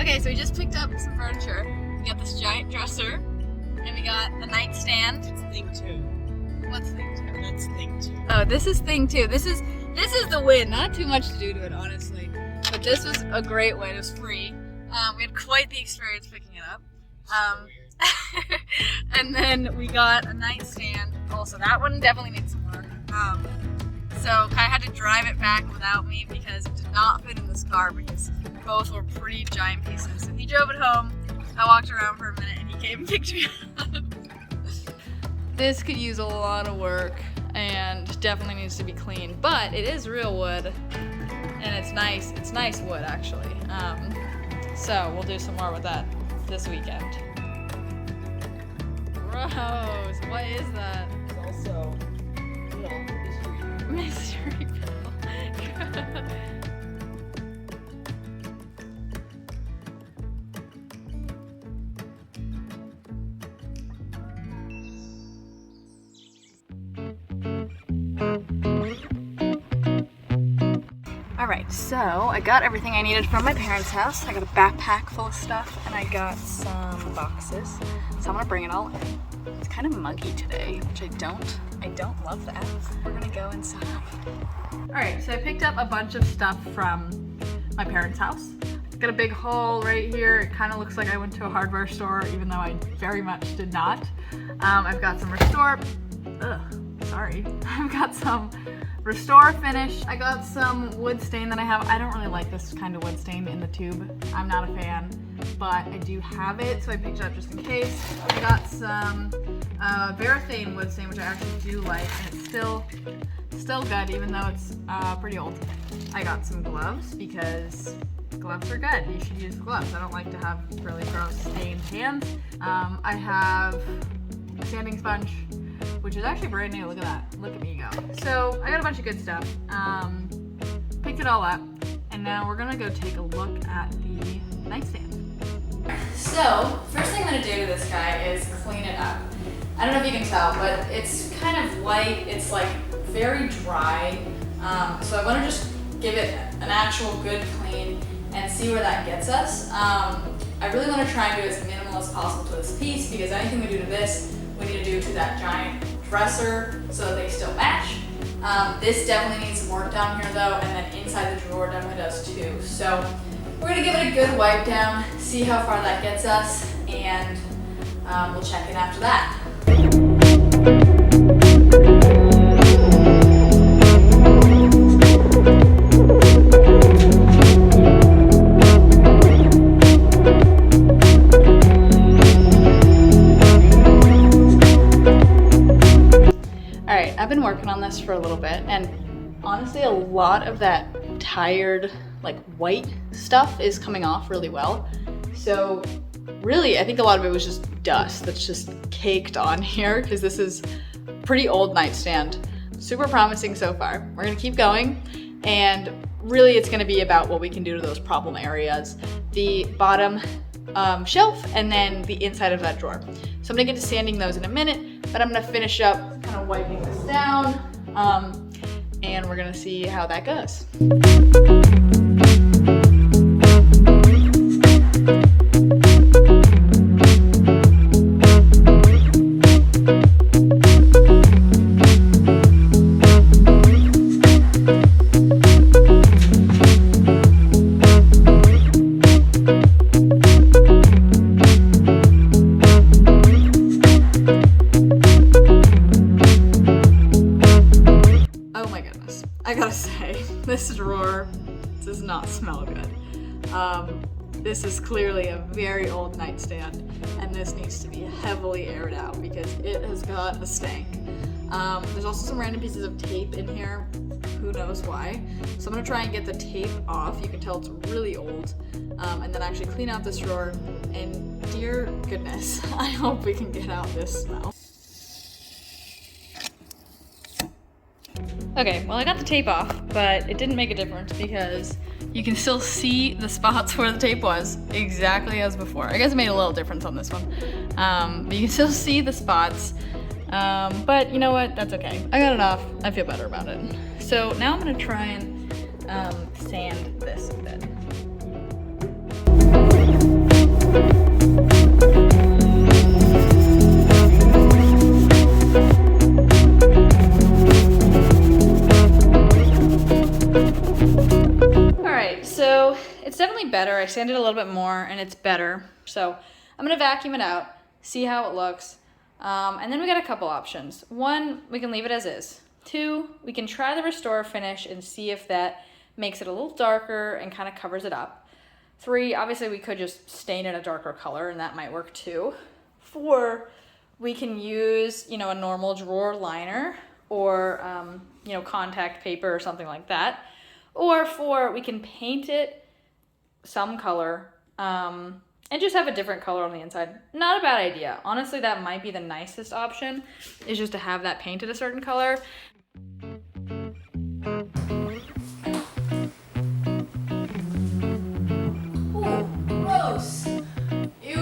Okay, so we just picked up some furniture. We got this giant dresser, and we got a nightstand. It's thing 2. What's thing 2? That's thing 2. Oh, this is thing 2. This is the win. Not too much to do to it, honestly. But this was a great win. It was free. We had quite the experience picking it up. And then we got a nightstand. Also, that one definitely needs some work. So Kai had to drive it back without me because it did not fit in this car because both were pretty giant pieces. So he drove it home. I walked around for a minute and he came and picked me up. This could use a lot of work and definitely needs to be cleaned, but it is real wood and it's nice. It's nice wood actually. So we'll do some more with that this weekend. Gross, what is that? It's also, Mystery pill. Alright, so I got everything I needed from my parents' house. I got a backpack full of stuff and I got some boxes. So I'm gonna bring it all in. It's kind of muggy today, which I don't love that. We're gonna go inside. Alright, so I picked up a bunch of stuff from my parents' house. Got a big haul right here. It kind of looks like I went to a hardware store, even though I very much did not. I've got some I've got some Restor-A-Finish. I got some wood stain that I have. I don't really like this kind of wood stain in the tube. I'm not a fan, but I do have it, so I picked it up just in case. I got some Varathane wood stain, which I actually do like, and it's still good, even though it's pretty old. I got some gloves because gloves are good. You should use gloves. I don't like to have really gross stained hands. I have a sanding sponge, which is actually brand new. Look at that. Look at me go. So I got a bunch of good stuff. Picked it all up, and now we're gonna go take a look at the nightstand. So first thing I'm gonna do to this guy is clean it up. I don't know if you can tell, but it's kind of light. It's like very dry. So I want to just give it an actual good clean and see where that gets us. I really want to try and do as minimal as possible to this piece because anything we do to this, we need to do to that giant dresser so that they still match. This definitely needs some work down here though, and then inside the drawer definitely does too. So we're gonna give it a good wipe down, see how far that gets us, and we'll check in after that. Alright, I've been working on this for a little bit, and honestly a lot of that tired, like white stuff is coming off really well. So really, I think a lot of it was just dust that's just caked on here because this is a pretty old nightstand. Super promising so far. We're gonna keep going, and really it's gonna be about what we can do to those problem areas. The bottom shelf and then the inside of that drawer. So I'm gonna get to sanding those in a minute, but I'm gonna finish up kind of wiping this down, and we're gonna see how that goes. I gotta say, this drawer does not smell good. This is clearly a very old nightstand, and this needs to be heavily aired out because it has got a stank. There's also some random pieces of tape in here, who knows why. So I'm gonna try and get the tape off. You can tell it's really old, and then actually clean out this drawer, and dear goodness, I hope we can get out this smell. Okay, well I got the tape off, but it didn't make a difference because you can still see the spots where the tape was exactly as before. I guess it made a little difference on this one, but you can still see the spots. But you know what, that's okay. I got it off, I feel better about it. So now I'm gonna try and sand this a bit. right, so it's definitely better. I sanded a little bit more and it's better. So I'm gonna vacuum it out, see how it looks. And then we got a couple options. One, we can leave it as is. Two, we can try the Restor-A-Finish and see if that makes it a little darker and kind of covers it up. Three, obviously we could just stain it a darker color and that might work too. Four, we can use, you know, a normal drawer liner or, you know, contact paper or something like that. Or four, we can paint it some color and just have a different color on the inside. Not a bad idea. Honestly, that might be the nicest option, is just to have that painted a certain color. Ooh, gross. Ew.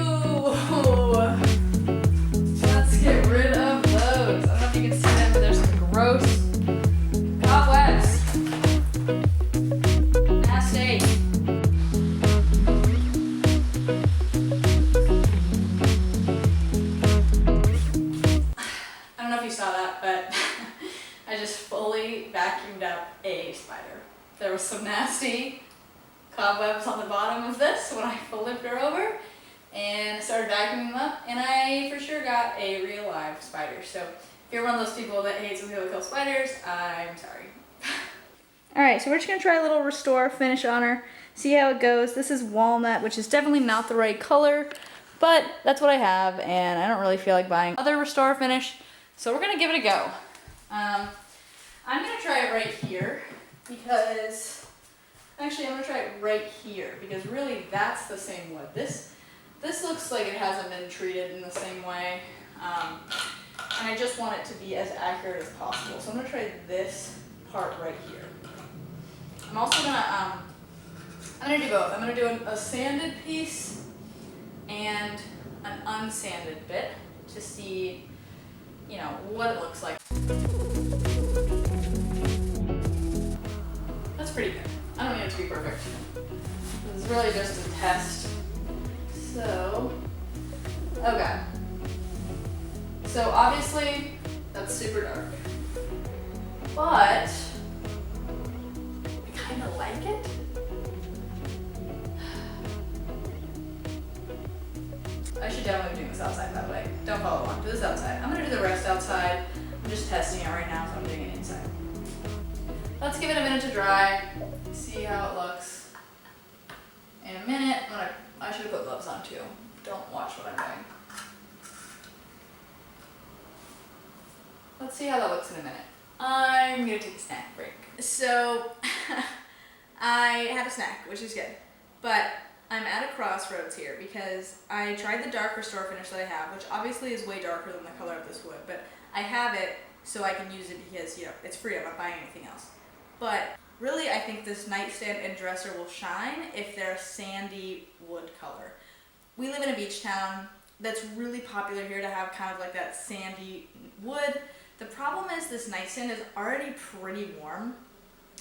Let's get rid of those. I don't know if you can see them, but there's some gross cobwebs. Nasty. I don't know if you saw that, but I just fully vacuumed up a spider. There was some nasty cobwebs on the bottom of this when I flipped her over and started vacuuming them up, and I for sure got a real live spider. So if you're one of those people that hates when people kill spiders, I'm sorry. Alright, so we're just going to try a little Restor-A-Finish on her, see how it goes. This is walnut, which is definitely not the right color, but that's what I have, and I don't really feel like buying other Restor-A-Finish, so we're going to give it a go. I'm going to try it right here, because, actually I'm going to try it right here, because really that's the same wood. This looks like it hasn't been treated in the same way, and I just want it to be as accurate as possible. So I'm going to try this part right here. I'm also going to, I'm going to do both. I'm going to do a sanded piece and an unsanded bit to see, you know, what it looks like. That's pretty good. I don't need it to be perfect. This is really just a test. So, okay. So obviously that's super dark, but I kind of like it. I should definitely be doing this outside, by the way. Don't follow along. Do this outside. I'm gonna do the rest outside. I'm just testing it right now, so I'm doing it inside. Let's give it a minute to dry, see how it looks. In a minute, I should have put gloves on too. Don't watch what I'm doing. Let's see how that looks in a minute. I'm gonna take a snack break. So, I had a snack, which is good, but I'm at a crossroads here because I tried the dark Restor-A-Finish that I have, which obviously is way darker than the color of this wood, but I have it so I can use it because, you know, it's free, I'm not buying anything else. But really, I think this nightstand and dresser will shine if they're a sandy wood color. We live in a beach town that's really popular here to have kind of like that sandy wood. The problem is this nightstand is already pretty warm.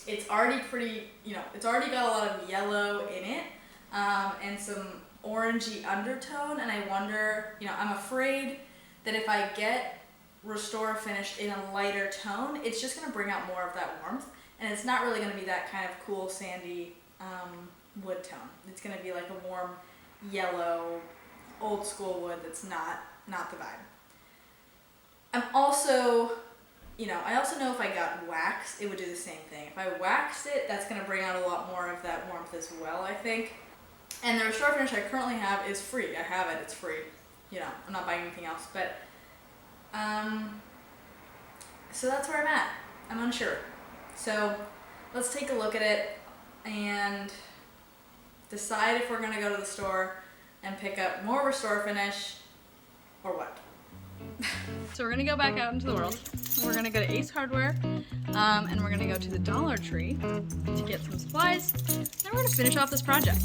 It's already pretty, you know, it's already got a lot of yellow in it and some orangey undertone, and I wonder, you know, I'm afraid that if I get Restor-A-Finish in a lighter tone, it's just going to bring out more of that warmth. And it's not really going to be that kind of cool sandy wood tone. It's going to be like a warm yellow, old school wood that's not the vibe. I'm also, you know, I also know if I got wax, it would do the same thing. If I waxed it, that's going to bring out a lot more of that warmth as well, I think. And the Restor-A-Finish I currently have is free. I have it, it's free. You know, I'm not buying anything else. But, so that's where I'm at. I'm unsure. So let's take a look at it and decide if we're going to go to the store and pick up more Restor-A-Finish or what. So we're going to go back out into the world. We're going to go to Ace Hardware and we're going to go to the Dollar Tree to get some supplies. Then we're going to finish off this project.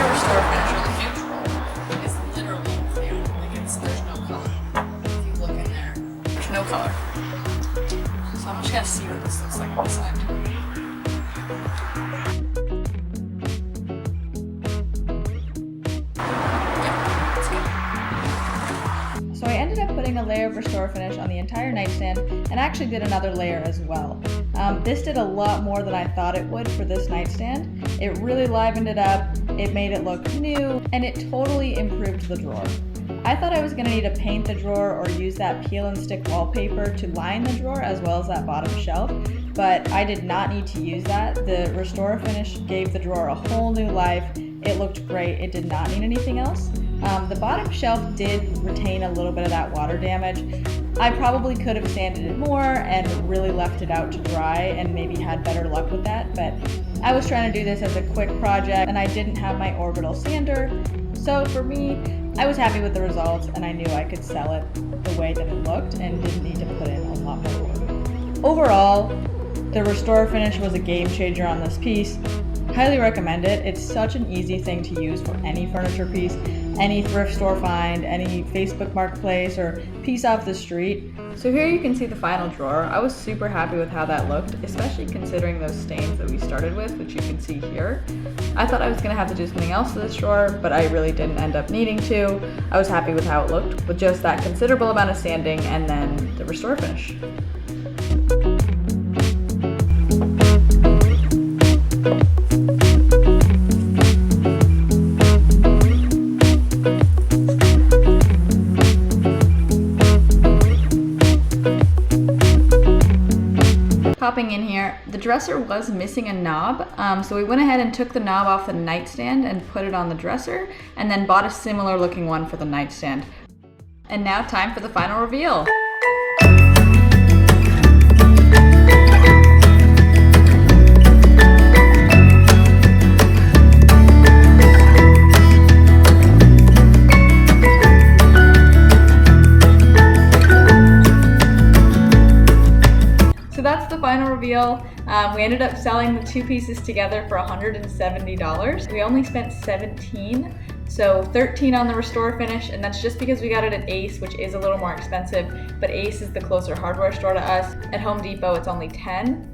Restor-A-Finish on the neutral is literally clear. Like there's no color. If you look in there, there's no color. So I'm just gonna see what this looks like on the side. Yeah, it's good. a layer of Restor-A-Finish on the entire nightstand and actually did another layer as well. This did a lot more than I thought it would for this nightstand. It really livened it up, it made it look new, and it totally improved the drawer. I thought I was going to need to paint the drawer or use that peel and stick wallpaper to line the drawer as well as that bottom shelf, but I did not need to use that. The Restor-A-Finish gave the drawer a whole new life. It looked great. It did not need anything else. The bottom shelf did retain a little bit of that water damage. I probably could have sanded it more and really left it out to dry and maybe had better luck with that, but I was trying to do this as a quick project and I didn't have my orbital sander. So for me, I was happy with the results and I knew I could sell it the way that it looked and didn't need to put in a lot more work. Overall, the Restor-A-Finish was a game changer on this piece. Highly recommend it. It's such an easy thing to use for any furniture piece, any thrift store find, any Facebook marketplace, or piece off the street. So here you can see the final drawer. I was super happy with how that looked, especially considering those stains that we started with, which you can see here. I thought I was gonna have to do something else to this drawer, but I really didn't end up needing to. I was happy with how it looked with just that considerable amount of sanding and then the Restor-A-Finish. Popping in here, the dresser was missing a knob, so we went ahead and took the knob off the nightstand and put it on the dresser, and then bought a similar looking one for the nightstand. And now time for the final reveal. So that's the final reveal. We ended up selling the two pieces together for $170. We only spent $17, so $13 on the Restor-A-Finish, and that's just because we got it at Ace, which is a little more expensive, but Ace is the closer hardware store to us. At Home Depot, it's only $10.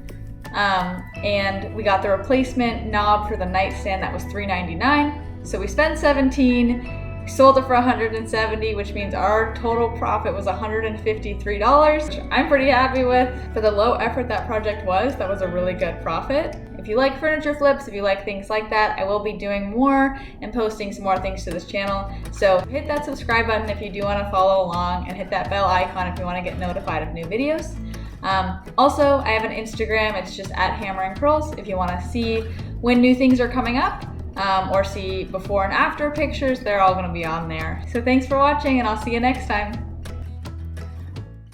And we got the replacement knob for the nightstand that was $3.99. So we spent $17. Sold it for $170, which means our total profit was $153, which I'm pretty happy with. For the low effort that project was, that was a really good profit. If you like furniture flips, if you like things like that, I will be doing more and posting some more things to this channel. So hit that subscribe button if you do want to follow along, and hit that bell icon if you want to get notified of new videos. Also, I have an Instagram. It's just at hammerncurls if you want to see when new things are coming up. Or see before and after pictures, they're all going to be on there. So thanks for watching, and I'll see you next time.